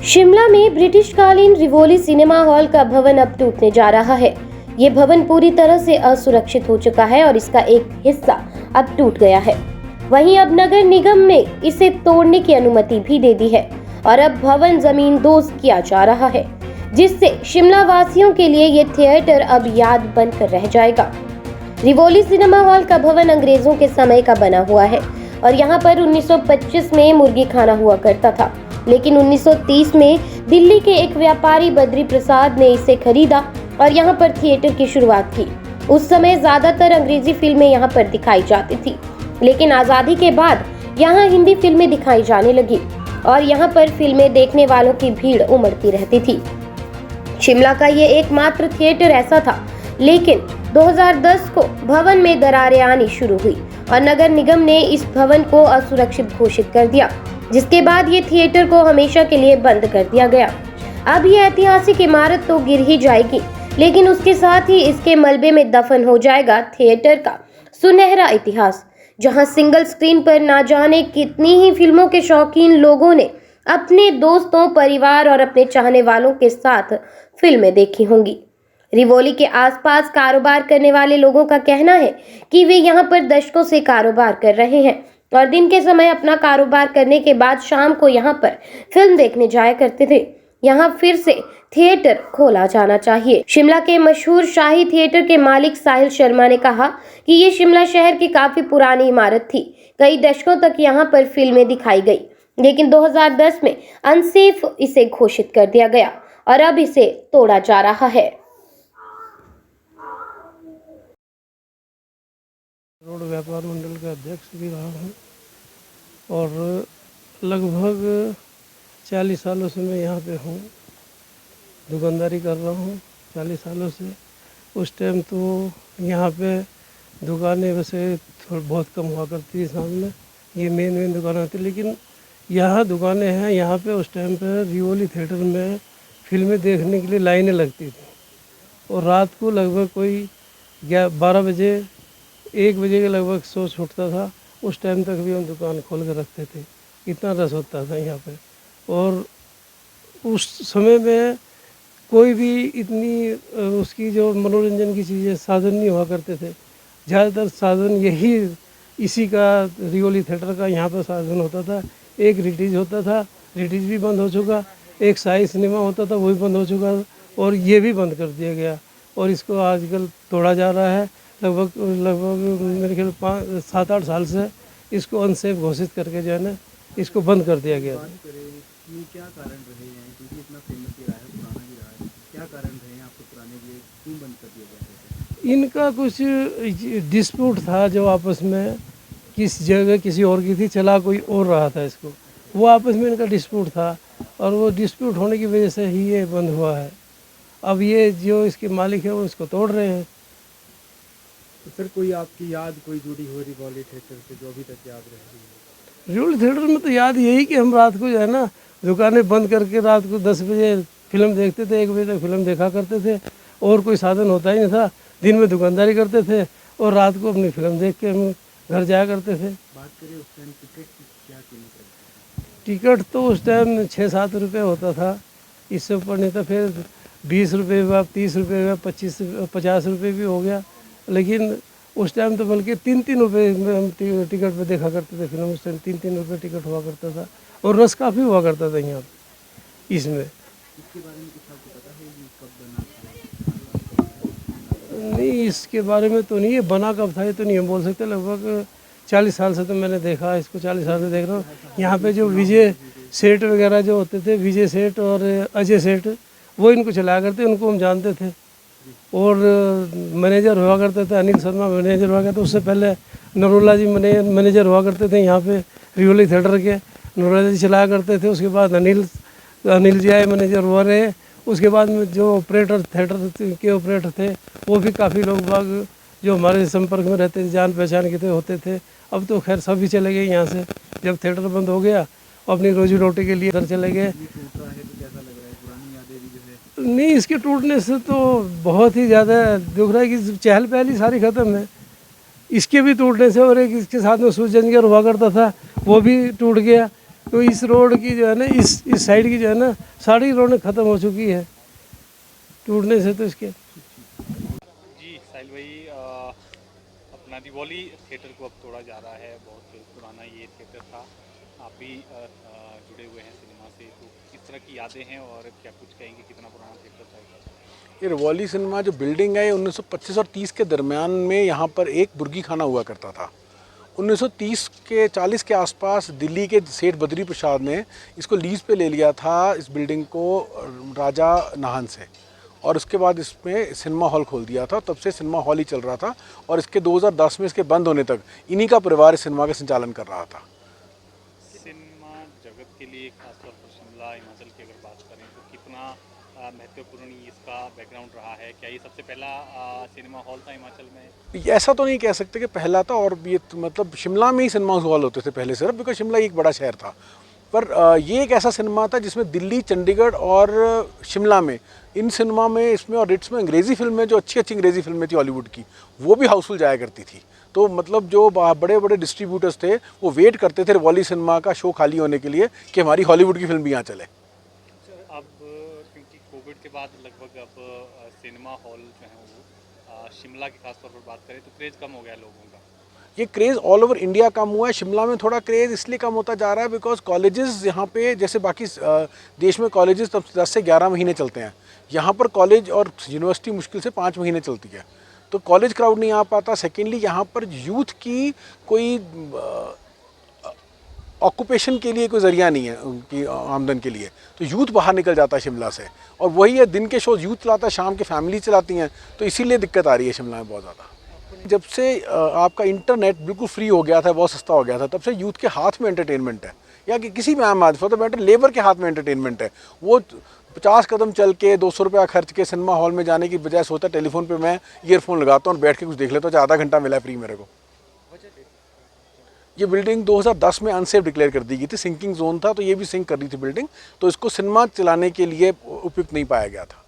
शिमला में ब्रिटिश कालीन Rivoli cinema hall का भवन अब टूटने जा रहा है। ये भवन पूरी तरह से असुरक्षित हो चुका है और इसका एक हिस्सा अब टूट गया है। वहीं अब नगर निगम ने इसे तोड़ने की अनुमति भी दे दी है और अब भवन जमींदोज किया जा रहा है, जिससे शिमला वासियों के लिए ये थिएटर अब याद बनकर रह जाएगा। रिवोली सिनेमा हॉल का भवन अंग्रेजों के समय का बना हुआ है और यहाँ पर 1925 में मुर्गी खाना हुआ करता था, लेकिन 1930 में दिल्ली के एक व्यापारी बद्री प्रसाद ने इसे खरीदा और यहाँ पर थिएटर की शुरुआत की। उस समय ज्यादातर अंग्रेजी फिल्में यहाँ पर दिखाई जाती थी, लेकिन आजादी के बाद यहाँ हिंदी फिल्में दिखाई जाने लगी और यहाँ पर फिल्में देखने वालों की भीड़ उमड़ती रहती थी। शिमला का ये एकमात्र थिएटर ऐसा था, लेकिन 2010 को भवन में दरारें आनी शुरू हुई और नगर निगम ने इस भवन को असुरक्षित घोषित कर दिया, जिसके बाद ये थिएटर को हमेशा के लिए बंद कर दिया गया। अब ये ऐतिहासिक इमारत तो गिर ही जाएगी, लेकिन उसके साथ ही इसके मलबे में दफन हो जाएगा थिएटर का सुनहरा इतिहास, जहां सिंगल स्क्रीन पर ना जाने कितनी ही फिल्मों के शौकीन लोगों ने अपने दोस्तों, परिवार और अपने चाहने वालों के साथ फिल्में देखी होंगी। रिवोली के आसपास कारोबार करने वाले लोगों का कहना है कि वे यहाँ पर दशकों से कारोबार कर रहे हैं और दिन के समय अपना कारोबार करने के बाद शाम को यहाँ पर फिल्म देखने जाया करते थे। यहाँ फिर से थिएटर खोला जाना चाहिए। शिमला के मशहूर शाही थिएटर के मालिक साहिल शर्मा ने कहा कि ये शिमला शहर की काफी पुरानी इमारत थी। कई दशकों तक यहाँ पर फिल्में दिखाई गई, लेकिन 2010 में अनसेफ इसे घोषित कर दिया गया और अब इसे तोड़ा जा रहा है। रोड व्यापार मंडल का अध्यक्ष भी रहा हूँ और लगभग 40 सालों से मैं यहाँ पे हूँ, दुकानदारी कर रहा हूँ 40 सालों से। उस टाइम तो यहाँ पे दुकानें वैसे बहुत कम हुआ करती थी, सामने ये मेन दुकानें थी, लेकिन यहाँ दुकानें हैं। यहाँ पे उस टाइम पे रिवोली थिएटर में फिल्में देखने के लिए लाइनें लगती थी और रात को लगभग कोई 12 बजे 1 बजे के लगभग शो छूटता था। उस टाइम तक भी हम दुकान खोल कर रखते थे, इतना रस होता था यहाँ पे। और उस समय में कोई भी इतनी उसकी जो मनोरंजन की चीज़ें साधन नहीं हुआ करते थे। ज़्यादातर साधन यही इसी का रिवोली थिएटर का यहाँ पर साधन होता था। एक रिटीज होता था, रिटीज भी बंद हो चुका। एक शाही सिनेमा होता था, वो भी बंद हो चुका और ये भी बंद कर दिया गया और इसको आजकल तोड़ा जा रहा है। लगभग मेरे ख्याल 7-8 साल से इसको अनसेफ घोषित करके जो है ना इसको बंद कर दिया गया। क्या कारण रहे हैं, क्योंकि इतना फेमस भी रहा है, पुराना भी रहा है, क्या कारण रहे हैं आपको पुराने लिए क्यों बंद कर दिया गया? इनका कुछ डिस्प्यूट था जो आपस में किस जगह किसी और की थी, चला कोई और रहा था इसको, वो आपस में इनका डिस्प्यूट था और वो डिस्प्यूट होने की वजह से ही ये बंद हुआ है। अब ये जो इसके मालिक है वो इसको तोड़ रहे हैं। तो सर कोई आपकी याद कोई जुड़ी हो रिवोली थिएटर से जो अभी तक याद रह रही है? रिवोली थिएटर में तो याद यही कि हम रात को जो है ना दुकानें बंद करके रात को 10 बजे फिल्म देखते थे, 1 बजे तक फिल्म देखा करते थे और कोई साधन होता ही नहीं था। दिन में दुकानदारी करते थे और रात को अपनी फिल्म देख के हम घर जाया करते थे। बात करें उस टाइम टिकट की क्या कीमत है? टिकट तो उस टाइम 6-7 रुपये होता था, इससे ऊपर नहीं था। फिर 20 रुपये हुआ, 30 रुपये हुआ, 50 रुपये भी हो गया। लेकिन उस टाइम तो बल्कि 3-3 रुपये में हम टिकट पे देखा करते थे फिल्म। उस टाइम 3-3 रुपये टिकट हुआ करता था और रस काफ़ी हुआ करता था यहाँ इसमें। इसके बारे में कुछ आपको पता है कि कब बना था? नहीं, इसके बारे में तो नहीं, ये बना कब था ये तो नहीं हम बोल सकते। लगभग 40 साल से तो मैंने देखा इसको, 40 साल से देख रहा हूँ। यहाँ पे जो विजय सेठ वगैरह जो होते थे, विजय सेठ और अजय सेठ, वो इनको चलाया करते, उनको हम जानते थे। और मैनेजर हुआ करते थे, अनिल शर्मा मैनेजर हुआ करते। उससे पहले नरोला जी मैनेजर हुआ करते थे यहाँ पे रिवोली थिएटर के, नरोला जी चलाया करते थे। उसके बाद अनिल जी आए, मैनेजर हुआ रहे। उसके बाद में जो ऑपरेटर थिएटर के ऑपरेटर थे वो भी काफ़ी लोग बाग जो हमारे संपर्क में रहते थे, जान पहचान के थे होते थे। अब तो खैर सभी चले गए यहाँ से, जब थिएटर बंद हो गया अपनी रोजी रोटी के लिए इधर चले गए। नहीं, इसके टूटने से तो बहुत ही ज़्यादा दुख रहा है कि चहल पहल ही सारी ख़त्म है इसके भी टूटने से। और एक इसके साथ में सूरजंजर हुआ करता था, वो भी टूट गया। तो इस रोड की जो है ना, इस साइड की जो है ना, सारी रोड ख़त्म हो चुकी है टूटने से। तो इसके जी साहिल भाई, अपना रिवॉली थिएटर को अब तोड़ा जा रहा है। बहुत पुराना ये थिएटर था। आप भी जुड़े हुए हैं सिनेमा से, तो किस तरह की यादें हैं और क्या कुछ कहेंगे, कितना पुराना थिएटर था ये? ये रिवॉली सिनेमा जो बिल्डिंग है, 1925 और 30 के दरमियान में यहाँ पर एक बुर्गी खाना हुआ करता था। 1930 के 40 के आसपास दिल्ली के सेठ बद्री प्रसाद ने इसको लीज पे ले लिया था, इस बिल्डिंग को राजा नाहन से, और उसके बाद इसमें सिनेमा हॉल खोल दिया था। तब से सिनेमा हॉल ही चल रहा था और इसके 2010 में इसके बंद होने तक इन्हीं का परिवार इस सिनेमा का संचालन कर रहा था। सिनेमा जगत के लिए खासतौर पर शिमला हिमाचल की अगर बात करें तो कितना महत्वपूर्ण इसका बैकग्राउंड रहा है? क्या ये सबसे पहला सिनेमा हॉल था हिमाचल में? ऐसा तो नहीं कह सकते कि पहला था, और ये मतलब शिमला में ही सिनेमा हॉल होते थे पहले सिर्फ, बिकॉज शिमला एक बड़ा शहर था। पर ये एक ऐसा सिनेमा था जिसमें दिल्ली, चंडीगढ़ और शिमला में, इन सिनेमा में, इसमें और रिट्स में अंग्रेज़ी फिल्में, जो अच्छी अच्छी अंग्रेज़ी फिल्में थी हॉलीवुड की, वो भी हाउसफुल जाया करती थी। तो मतलब जो बड़े बड़े डिस्ट्रीब्यूटर्स थे वो वेट करते थे रिवॉली सिनेमा का शो खाली होने के लिए कि हमारी हॉलीवुड की फिल्म भी यहाँ चले। अब क्योंकि कोविड के बाद लगभग अब सिनेमा हॉल जो है वो शिमला की खासतौर पर बात करें तो क्रेज़ कम हो गया लोगों का। ये क्रेज़ ऑल ओवर इंडिया कम हुआ है। शिमला में थोड़ा क्रेज़ इसलिए कम होता जा रहा है बिकॉज कॉलेजेस यहाँ पे, जैसे बाकी देश में कॉलेजेस तब 10 से 11 महीने चलते हैं, यहाँ पर कॉलेज और यूनिवर्सिटी मुश्किल से 5 महीने चलती है, तो कॉलेज क्राउड नहीं आ पाता। सेकेंडली यहाँ पर यूथ की कोई ऑक्यूपेशन के लिए कोई ज़रिया नहीं है उनकी आमदन के लिए, तो यूथ बाहर निकल जाता है शिमला से, और वही है, दिन के शो यूथ चलाता है, शाम के फैमिली चलाती हैं, तो इसीलिए दिक्कत आ रही है शिमला में बहुत ज़्यादा। जब से आपका इंटरनेट बिल्कुल फ्री हो गया था, बहुत सस्ता हो गया था, तब से यूथ के हाथ में एंटरटेनमेंट है, या कि किसी भी आम आदमी, फॉर द मैटर लेबर के हाथ में एंटरटेनमेंट है। वो 50 कदम चल के 200 रुपया खर्च के सिनेमा हॉल में जाने की बजाय सोचता है टेलीफोन पे मैं ईयरफोन लगाता हूँ और बैठ के कुछ देख लेता हूँ, आधा घंटा मिला है फ्री मेरे को। ये बिल्डिंग 2010 में अनसेफ डिक्लेयर कर दी गई थी, सिंकिंग जोन था, तो ये भी सिंक कर रही थी बिल्डिंग, तो इसको सिनेमा चलाने के लिए उपयुक्त नहीं पाया गया था।